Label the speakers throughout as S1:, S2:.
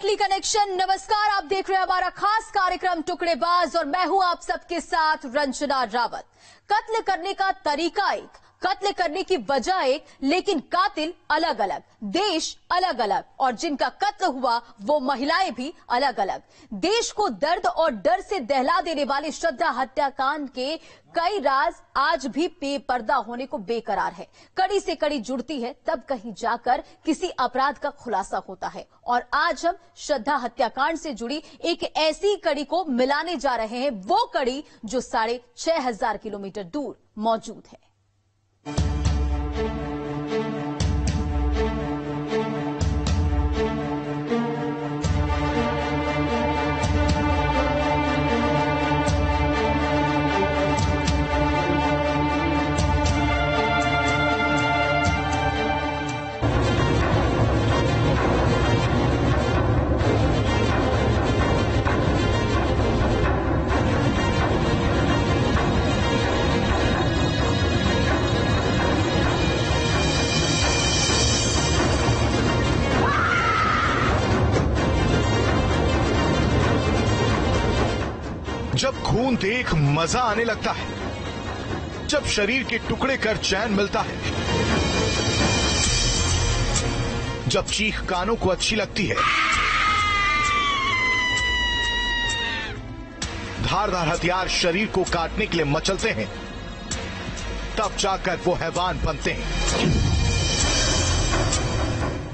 S1: Directly connection. नमस्कार, आप देख रहे हैं हमारा खास कार्यक्रम टुकड़ेबाज और मैं हूं आप सबके साथ रंजना रावत। कत्ल करने का तरीका एक, कत्ल करने की वजह एक, लेकिन कातिल अलग अलग, देश अलग अलग और जिनका कत्ल हुआ वो महिलाएं भी अलग अलग। देश को दर्द और डर से दहला देने वाले श्रद्धा हत्याकांड के कई राज आज भी बेपर्दा होने को बेकरार है। कड़ी से कड़ी जुड़ती है तब कहीं जाकर किसी अपराध का खुलासा होता है। और आज हम श्रद्धा हत्याकांड से जुड़ी एक ऐसी कड़ी को मिलाने जा रहे हैं, वो कड़ी जो 6,500 किलोमीटर दूर मौजूद है।
S2: जब खून देख मजा आने लगता है, जब शरीर के टुकड़े कर चैन मिलता है, जब चीख कानों को अच्छी लगती है, धारदार हथियार शरीर को काटने के लिए मचलते हैं, तब जाकर वो हैवान बनते हैं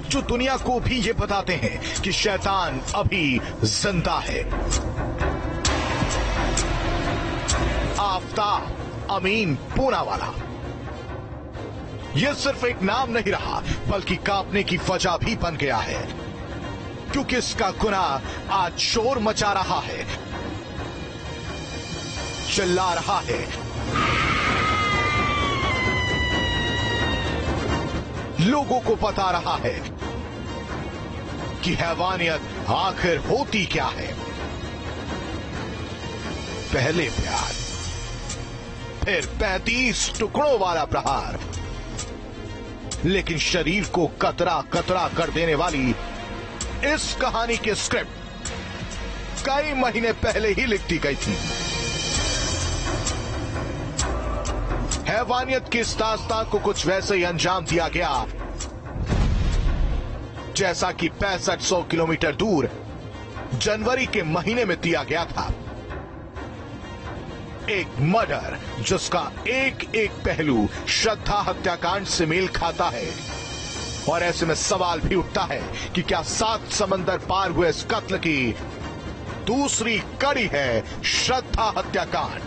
S2: जो दुनिया को भी ये बताते हैं कि शैतान अभी जिंदा है। आफ्ताब अमीन पूनावाला यह सिर्फ एक नाम नहीं रहा, बल्कि कांपने की वजह भी बन गया है, क्योंकि इसका गुनाह आज शोर मचा रहा है, चिल्ला रहा है, लोगों को बता रहा है कि हैवानियत आखिर होती क्या है। पहले प्यार, फिर 35 टुकड़ों वाला प्रहार, लेकिन शरीर को कतरा कतरा कर देने वाली इस कहानी की स्क्रिप्ट कई महीने पहले ही लिख दी गई थी। हैवानियत की इस दास्तां को कुछ वैसे ही अंजाम दिया गया जैसा कि 6500 किलोमीटर दूर जनवरी के महीने में दिया गया था। एक मर्डर जिसका एक एक पहलू श्रद्धा हत्याकांड से मेल खाता है। और ऐसे में सवाल भी उठता है कि क्या 7 समंदर पार हुए इस कत्ल की दूसरी कड़ी है श्रद्धा हत्याकांड।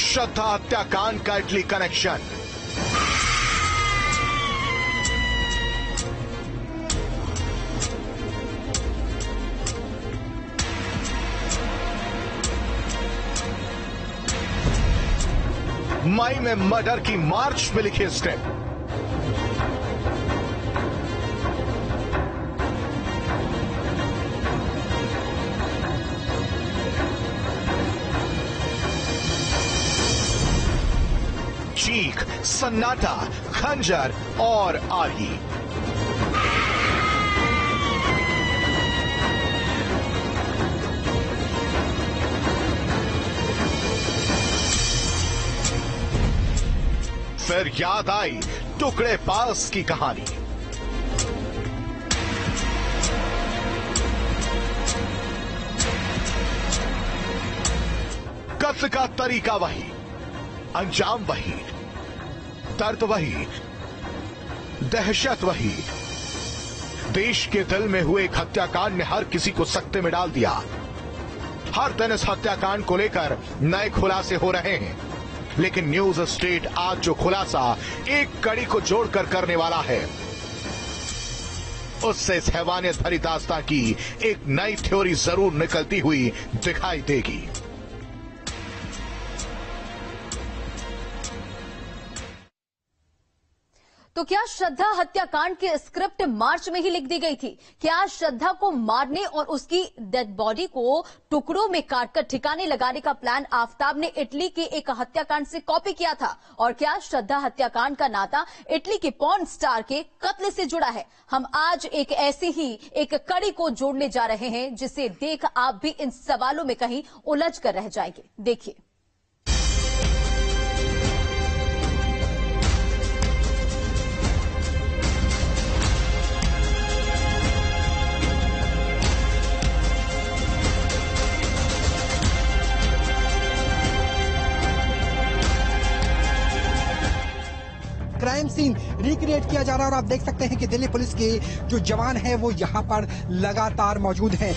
S2: श्रद्धा हत्याकांड का इटली कनेक्शन। मई में मर्डर की मार्च में लिखी स्क्रिप्ट, चीख, सन्नाटा, खंजर और आर्ही। फिर याद आई टुकड़े पास की कहानी। कत्ल का तरीका वही, अंजाम वही, दर्द वही, दहशत वही। देश के दिल में हुए एक हत्याकांड ने हर किसी को सकते में डाल दिया। हर दिन इस हत्याकांड को लेकर नए खुलासे हो रहे हैं, लेकिन न्यूज स्टेट आज जो खुलासा एक कड़ी को जोड़कर करने वाला है, उससे इस हैवानियत भरी दास्तां की एक नई थ्योरी जरूर निकलती हुई दिखाई देगी।
S1: तो क्या श्रद्धा हत्याकांड की स्क्रिप्ट मार्च में ही लिख दी गई थी? क्या श्रद्धा को मारने और उसकी डेड बॉडी को टुकड़ों में काटकर ठिकाने लगाने का प्लान आफताब ने इटली के एक हत्याकांड से कॉपी किया था? और क्या श्रद्धा हत्याकांड का नाता इटली के पॉर्न स्टार के कत्ल से जुड़ा है? हम आज एक ऐसी ही एक कड़ी को जोड़ने जा रहे हैं जिसे देख आप भी इन सवालों में कहीं उलझ कर रह जाएंगे। देखिए।
S3: क्राइम सीन रिक्रिएट किया जा रहा है और आप देख सकते हैं कि दिल्ली पुलिस के जो जवान हैं वो यहां पर लगातार मौजूद हैं।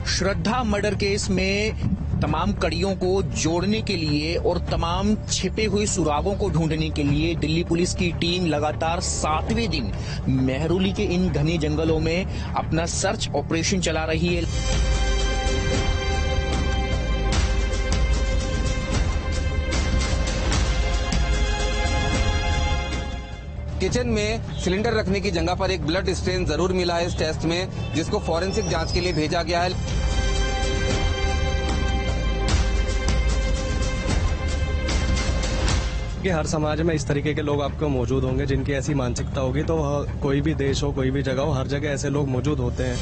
S4: श्रद्धा मर्डर केस में तमाम कड़ियों को जोड़ने के लिए और तमाम छिपे हुए सुरागों को ढूंढने के लिए दिल्ली पुलिस की टीम लगातार 7वें दिन मेहरौली के इन घने जंगलों में अपना सर्च ऑपरेशन चला रही है।
S5: किचन में सिलेंडर रखने की जगह पर एक ब्लड स्टेन जरूर मिला है इस टेस्ट में, जिसको फॉरेंसिक जांच के लिए भेजा गया है।
S6: कि हर समाज में इस तरीके के लोग आपको मौजूद होंगे जिनकी ऐसी मानसिकता होगी, तो कोई भी देश हो, कोई भी जगह हो, हर जगह ऐसे लोग मौजूद होते हैं।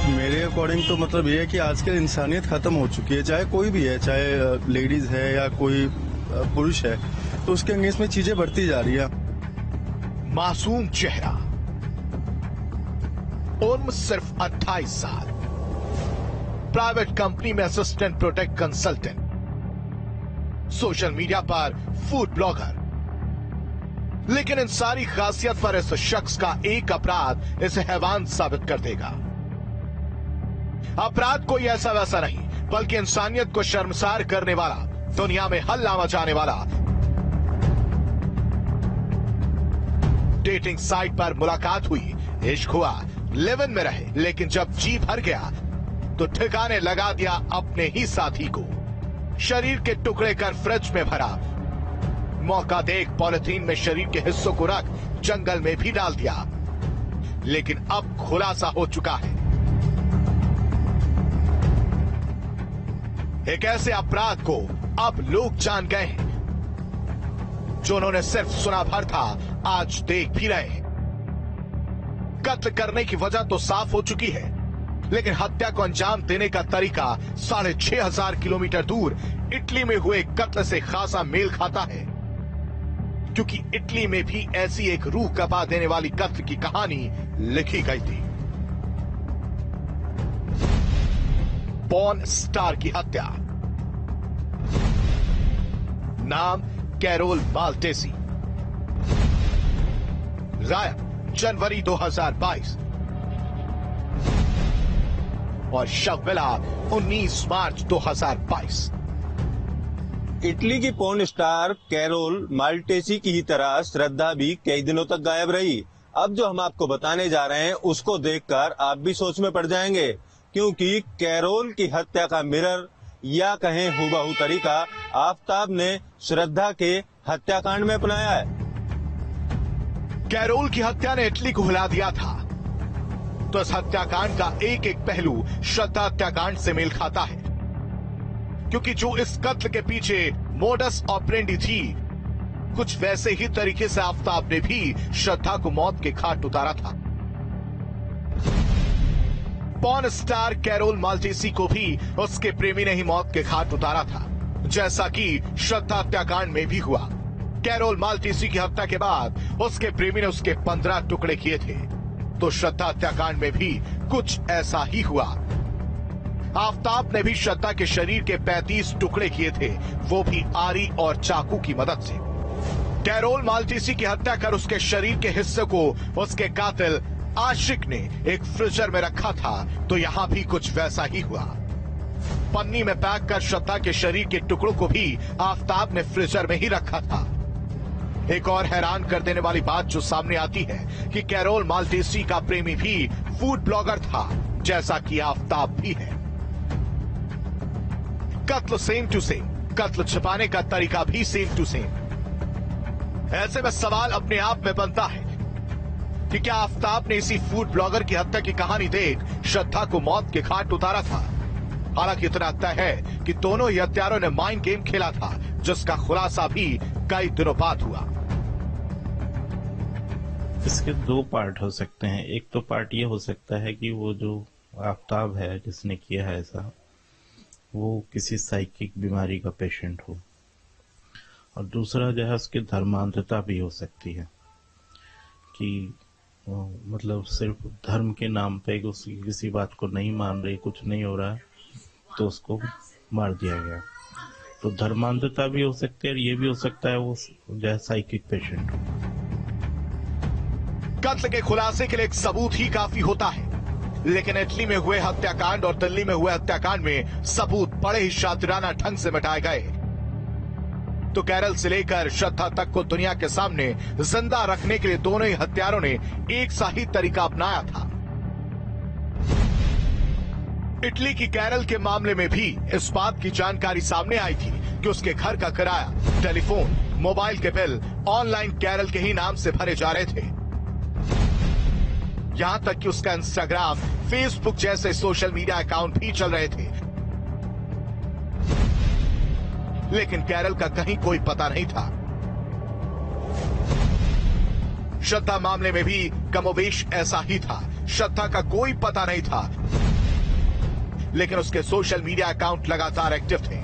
S7: मेरे अकॉर्डिंग तो मतलब ये है कि आजकल इंसानियत खत्म हो चुकी है, चाहे कोई भी है, चाहे लेडीज है या कोई पुरुष है, तो उसके अगेंस्ट में चीजें बढ़ती जा रही है।
S2: मासूम चेहरा, उम्र सिर्फ 28 साल, प्राइवेट कंपनी में assistant protect consultant, social media पर फूड ब्लॉगर। लेकिन इन सारी खासियत पर इस शख्स का एक अपराध इसे हैवान साबित कर देगा। अपराध कोई ऐसा वैसा नहीं, बल्कि इंसानियत को शर्मसार करने वाला, दुनिया में हल्ला मचाने वाला। डेटिंग साइट पर मुलाकात हुई, इश्क हुआ, लिव इन में रहे, लेकिन जब जी भर गया तो ठिकाने लगा दिया अपने ही साथी को। शरीर के टुकड़े कर फ्रिज में भरा, मौका देख पॉलिथीन में शरीर के हिस्सों को रख जंगल में भी डाल दिया। लेकिन अब खुलासा हो चुका है, एक ऐसे अपराध को अब लोग जान गए हैं जो उन्होंने सिर्फ सुना भर था, आज देख भी रहे हैं। कत्ल करने की वजह तो साफ हो चुकी है, लेकिन हत्या को अंजाम देने का तरीका 6500 किलोमीटर दूर इटली में हुए कत्ल से खासा मेल खाता है, क्योंकि इटली में भी ऐसी एक रूह कपा देने वाली कत्ल की कहानी लिखी गई थी। पॉर्न स्टार की हत्या। नाम कैरोल माल्टेसी, गायब जनवरी 2022 और शव मिला 19 मार्च 2022।
S8: इटली की पॉर्न स्टार कैरोल माल्टेसी की ही तरह श्रद्धा भी कई दिनों तक गायब रही। अब जो हम आपको बताने जा रहे हैं उसको देखकर आप भी सोच में पड़ जाएंगे, क्योंकि कैरोल की हत्या का मिरर या कहें हूबहू तरीका आफताब ने श्रद्धा के हत्याकांड में अपनाया है।
S2: कैरोल की हत्या ने इटली को हिला दिया था, तो इस हत्याकांड का एक एक पहलू श्रद्धा हत्याकांड से मेल खाता है, क्योंकि जो इस कत्ल के पीछे मोडस ऑपरेंडी थी, कुछ वैसे ही तरीके से आफताब ने भी श्रद्धा को मौत के घाट उतारा था। पॉर्न स्टार कैरोल माल्टेसी को भी उसके प्रेमी ने ही मौत के घाट उतारा था, जैसा कि श्रद्धा हत्याकांड में भी हुआ। कैरोल माल्टेसी की हत्या के बाद उसके प्रेमी ने उसके 15 टुकड़े किए थे, तो श्रद्धा हत्याकांड में भी कुछ ऐसा ही हुआ। आफताब ने भी श्रद्धा के शरीर के 35 टुकड़े किए थे, वो भी आरी और चाकू की मदद से। कैरोल माल्टेसी की हत्या कर उसके शरीर के हिस्से को उसके कातिल आशिक ने एक फ्रीजर में रखा था, तो यहां भी कुछ वैसा ही हुआ। पन्नी में पैक कर श्रद्धा के शरीर के टुकड़ों को भी आफताब ने फ्रीजर में ही रखा था। एक और हैरान कर देने वाली बात जो सामने आती है कि कैरोल माल्टेसी का प्रेमी भी फूड ब्लॉगर था, जैसा कि आफताब भी है। कत्ल सेम टू सेम, कत्ल छिपाने का तरीका भी सेम टू सेम। ऐसे में सवाल अपने आप में बनता है कि क्या आफताब ने इसी फूड ब्लॉगर की हत्या की कहानी देख श्रद्धा को मौत के घाट उतारा था? हालांकि इतना तय है कि दोनों ही हत्यारों ने माइंड गेम खेला था, जिसका खुलासा भी कई दिनों बाद हुआ।
S9: इसके दो पार्ट हो सकते हैं। एक तो पार्ट ये हो सकता है कि वो जो आफताब है जिसने किया है ऐसा, वो किसी साइकिक बीमारी का पेशेंट हो, और दूसरा जो है उसकी धर्मांधता भी हो सकती है कि मतलब सिर्फ धर्म के नाम पे उसकी किसी बात को नहीं मान रही, कुछ नहीं हो रहा है तो उसको मार दिया गया। तो धर्मांधता भी हो सकती है और ये भी हो सकता है वो जो है साइकिक पेशेंट हो।
S2: कत्ल के खुलासे के लिए एक सबूत ही काफी होता है, लेकिन इटली में हुए हत्याकांड और दिल्ली में हुए हत्याकांड में सबूत बड़े ही शातिराना ढंग से मिटाए गए। तो कैरल से लेकर श्रद्धा तक को दुनिया के सामने जिंदा रखने के लिए दोनों ही हत्यारों ने एक सा ही तरीका अपनाया था। इटली की कैरल के मामले में भी इस बात की जानकारी सामने आई थी कि उसके घर का किराया, टेलीफोन, मोबाइल के बिल ऑनलाइन कैरल के ही नाम से भरे जा रहे थे। यहां तक कि उसका इंस्टाग्राम, फेसबुक जैसे सोशल मीडिया अकाउंट भी चल रहे थे, लेकिन कैरल का कहीं कोई पता नहीं था। श्रद्धा मामले में भी कमोबेश ऐसा ही था। श्रद्धा का कोई पता नहीं था, लेकिन उसके सोशल मीडिया अकाउंट लगातार एक्टिव थे।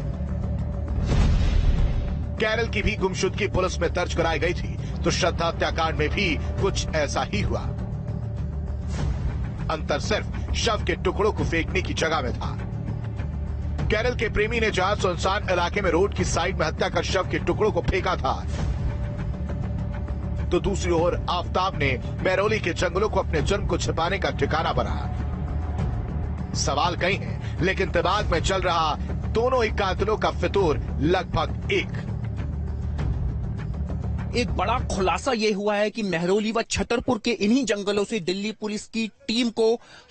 S2: कैरल की भी गुमशुदगी पुलिस में दर्ज कराई गई थी, तो श्रद्धा हत्याकांड में भी कुछ ऐसा ही हुआ। अंतर सिर्फ शव के टुकड़ों को फेंकने की जगह में था। कैरल के प्रेमी ने जहां सुनसान इलाके में रोड की साइड में हत्या कर शव के टुकड़ों को फेंका था, तो दूसरी ओर आफताब ने मेहरौली के जंगलों को अपने जुर्म को छिपाने का ठिकाना बनाया। सवाल कई हैं, लेकिन दिमाग में चल रहा दोनों ही कातिलों का फितूर लगभग
S4: एक बड़ा खुलासा ये हुआ है कि मेहरौली व छतरपुर के इन्हीं जंगलों से दिल्ली पुलिस की टीम को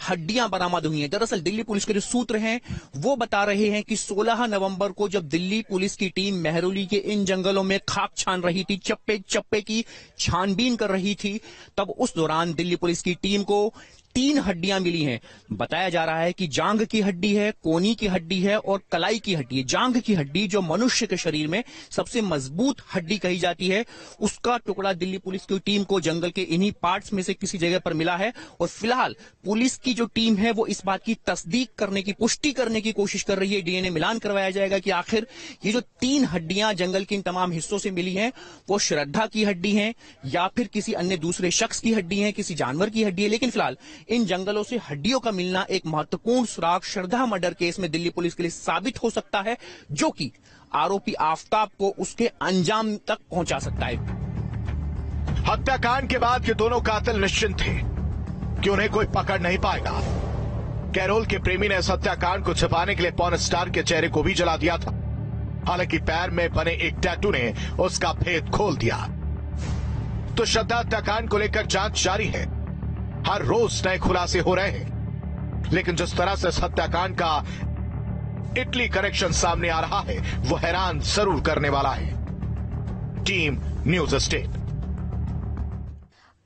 S4: हड्डियां बरामद हुई हैं। दरअसल दिल्ली पुलिस के जो सूत्र हैं वो बता रहे हैं कि 16 नवंबर को जब दिल्ली पुलिस की टीम मेहरौली के इन जंगलों में खाक छान रही थी, चप्पे चप्पे की छानबीन कर रही थी, तब उस दौरान दिल्ली पुलिस की टीम को 3 हड्डियां मिली हैं। बताया जा रहा है कि जांघ की हड्डी है, कोनी की हड्डी है और कलाई की हड्डी है। जांघ की हड्डी जो मनुष्य के शरीर में सबसे मजबूत हड्डी कही जाती है, उसका टुकड़ा दिल्ली पुलिस की टीम को जंगल के इन्हीं पार्ट्स में से किसी जगह पर मिला है। और फिलहाल पुलिस की जो टीम है वो इस बात की तस्दीक करने की, पुष्टि करने की कोशिश कर रही है। डीएनए मिलान करवाया जाएगा कि आखिर ये जो 3 हड्डियां जंगल के इन तमाम हिस्सों से मिली हैं वो श्रद्धा की हड्डी है या फिर किसी अन्य दूसरे शख्स की हड्डी है, किसी जानवर की हड्डी है। लेकिन फिलहाल इन जंगलों से हड्डियों का मिलना एक महत्वपूर्ण सुराग श्रद्धा मर्डर केस में दिल्ली पुलिस के लिए साबित हो सकता है, जो कि आरोपी आफताब को उसके अंजाम तक पहुंचा सकता है।
S2: हत्याकांड के बाद ये दोनों कातिल निश्चिंत थे कि उन्हें कोई पकड़ नहीं पाएगा। कैरोल के प्रेमी ने इस हत्याकांड को छिपाने के लिए पॉर्न स्टार के चेहरे को भी जला दिया था। हालांकि पैर में बने एक टैटू ने उसका भेद खोल दिया। तो श्रद्धा हत्याकांड को लेकर जांच जारी है। हर रोज नए खुलासे हो रहे हैं, लेकिन जिस तरह से इस हत्याकांड का इटली कनेक्शन सामने आ रहा है वो हैरान जरूर करने वाला है। Team news state.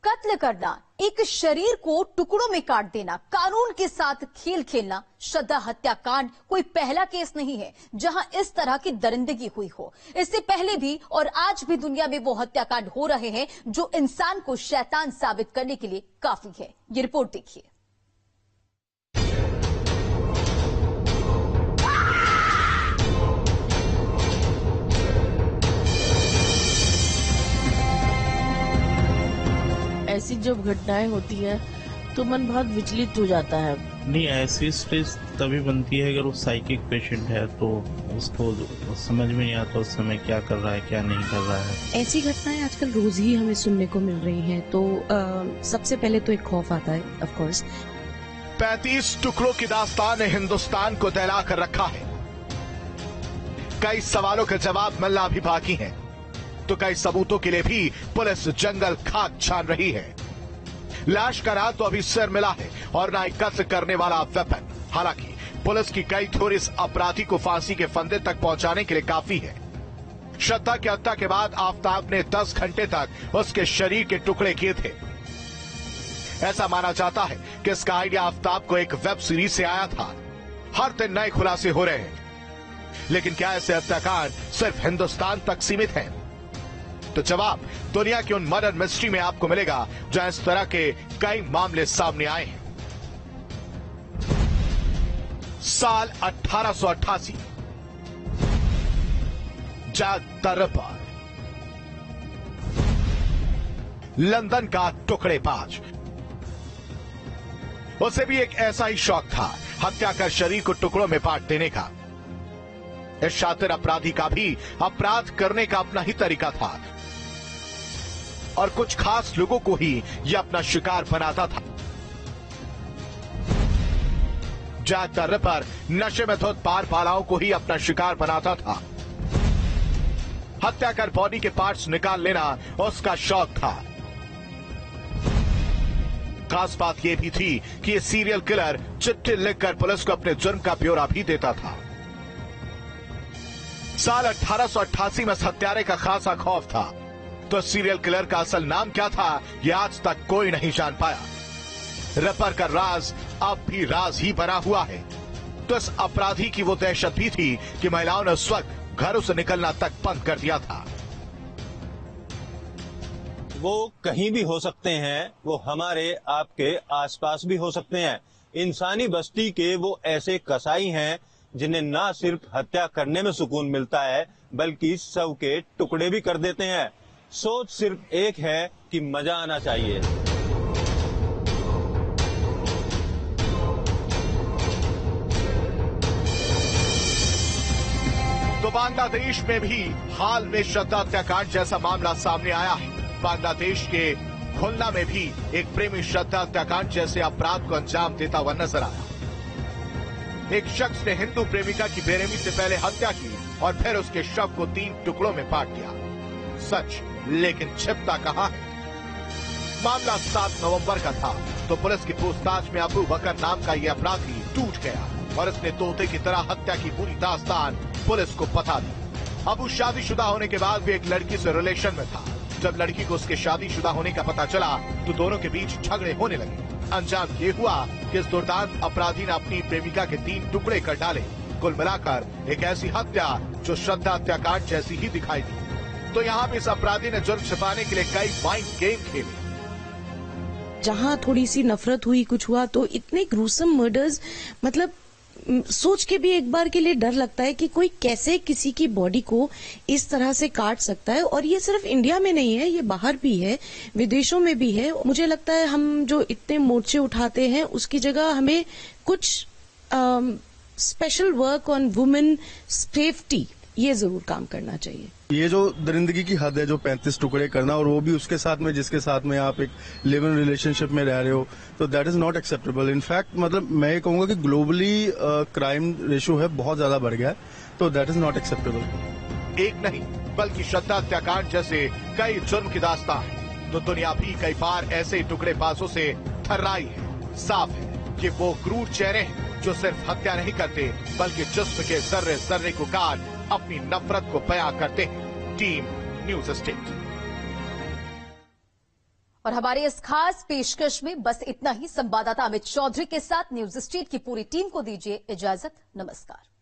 S1: कत्ल करना, एक शरीर को टुकड़ों में काट देना, कानून के साथ खेल खेलना, श्रद्धा हत्याकांड कोई पहला केस नहीं है जहां इस तरह की दरिंदगी हुई हो। इससे पहले भी और आज भी दुनिया में वो हत्याकांड हो रहे हैं जो इंसान को शैतान साबित करने के लिए काफी है। ये रिपोर्ट देखिए।
S10: ऐसी जब घटनाएं होती है तो मन बहुत विचलित हो जाता है।
S9: नहीं, ऐसी स्टेज तभी बनती है अगर वो साइकिक पेशेंट है, तो उसको समझ में नहीं आता उस समय क्या कर रहा है क्या नहीं कर रहा है।
S10: ऐसी घटनाएं आजकल रोज ही हमें सुनने को मिल रही हैं, तो सबसे पहले तो एक खौफ आता है ऑफ कोर्स।
S2: 35 टुकड़ों की दास्तान ने हिंदुस्तान को दहला कर रखा है। कई सवालों के जवाब मिलना अभी बाकी है। तो कई सबूतों के लिए भी पुलिस जंगल खाक छान रही है। लाश का ना तो अभी सिर मिला है और ना ही कत्ल करने वाला वेपन। हालांकि पुलिस की कई थ्योरी इस अपराधी को फांसी के फंदे तक पहुंचाने के लिए काफी है। श्रद्धा की हत्या के बाद आफ्ताब ने 10 घंटे तक उसके शरीर के टुकड़े किए थे। ऐसा माना जाता है कि इसका आइडिया आफ्ताब को एक वेब सीरीज से आया था। हर दिन नए खुलासे हो रहे हैं, लेकिन क्या ऐसे हत्याकांड सिर्फ हिंदुस्तान तक सीमित हैं? तो जवाब दुनिया की उन मर्डर मिस्ट्री में आपको मिलेगा जहां इस तरह के कई मामले सामने आए हैं। साल 1888, जैक द रिपर, लंदन का टुकड़ेबाज। उसे भी एक ऐसा ही शौक था, हत्या कर शरीर को टुकड़ों में बांट देने का। इस शातिर अपराधी का भी अपराध करने का अपना ही तरीका था और कुछ खास लोगों को ही यह अपना शिकार बनाता था। जैक द रिपर नशे में धुत पार पालाओं को ही अपना शिकार बनाता था। हत्या कर बॉडी के पार्ट्स निकाल लेना उसका शौक था। खास बात यह भी थी कि यह सीरियल किलर चिट्ठी लिखकर पुलिस को अपने जुर्म का ब्यौरा भी देता था। साल 1888 में इस हत्यारे का खासा खौफ था, तो सीरियल किलर का असल नाम क्या था यह आज तक कोई नहीं जान पाया। रिपर का राज अब भी राज ही बना हुआ है। तो इस अपराधी की वो दहशत भी थी कि महिलाओं ने उस वक्त घरों से निकलना तक बंद कर दिया था।
S8: वो कहीं भी हो सकते हैं, वो हमारे आपके आसपास भी हो सकते हैं। इंसानी बस्ती के वो ऐसे कसाई हैं जिन्हें ना सिर्फ हत्या करने में सुकून मिलता है, बल्कि शव के टुकड़े भी कर देते हैं। सोच सिर्फ एक है कि मजा आना चाहिए।
S2: तो बांग्लादेश में भी हाल में श्रद्धा हत्याकांड जैसा मामला सामने आया है। बांग्लादेश के खुलना में भी एक प्रेमी श्रद्धा हत्याकांड जैसे अपराध को अंजाम देता हुआ नजर आया। एक शख्स ने हिंदू प्रेमिका की बेरहमी से पहले हत्या की और फिर उसके शव को 3 टुकड़ों में बांट दिया। सच, लेकिन छिपता कहां है? मामला 7 नवंबर का था, तो पुलिस की पूछताछ में अबू बकर नाम का यह अपराधी टूट गया और इसने तोते की तरह हत्या की पूरी दास्तान पुलिस को बता दी। अबू शादीशुदा होने के बाद भी एक लड़की से रिलेशन में था। जब लड़की को उसके शादीशुदा होने का पता चला तो दोनों के बीच झगड़े होने लगे। अंजाम ये हुआ कि इस दुर्दांत अपराधी ने अपनी प्रेमिका के 3 टुकड़े कर डाले। कुल मिलाकर एक ऐसी हत्या जो श्रद्धा हत्याकांड जैसी ही दिखाई दी। तो यहाँ भी इस अपराधी ने जुर्म छिपाने के लिए कई माइंड गेम खेले।
S10: जहाँ थोड़ी सी नफरत हुई, कुछ हुआ, तो इतने ग्रूसम मर्डर्स, मतलब सोच के भी एक बार के लिए डर लगता है कि कोई कैसे किसी की बॉडी को इस तरह से काट सकता है। और ये सिर्फ इंडिया में नहीं है, ये बाहर भी है, विदेशों में भी है। मुझे लगता है हम जो इतने मोर्चे उठाते हैं उसकी जगह हमें कुछ special work on women safety, ये जरूर काम करना चाहिए।
S7: ये जो दरिंदगी की हद है, जो 35 टुकड़े करना, और वो भी उसके साथ में जिसके साथ में आप एक लिव इन रिलेशनशिप में रह रहे हो, तो that is not acceptable. In fact मतलब मैं ये कहूंगा कि ग्लोबली क्राइम रेशियो है बहुत ज्यादा बढ़ गया है, तो दैट इज नॉट एक्सेप्टेबल।
S2: एक नहीं बल्कि श्रद्धा हत्याकांड जैसे कई जुर्म की दास्तान तो दुनिया भी कई बार ऐसे टुकड़ेबाजों से थर्राई है। साफ है कि वो क्रूर चेहरे हैं जो सिर्फ हत्या नहीं करते बल्कि जिस्म के जर्रे जर्रे को काट अपनी नफरत को बयां करते हैं। Team news state.
S1: और हमारी इस खास पेशकश में बस इतना ही। संवाददाता अमित चौधरी के साथ न्यूज स्टेट की पूरी टीम को दीजिए इजाजत। नमस्कार।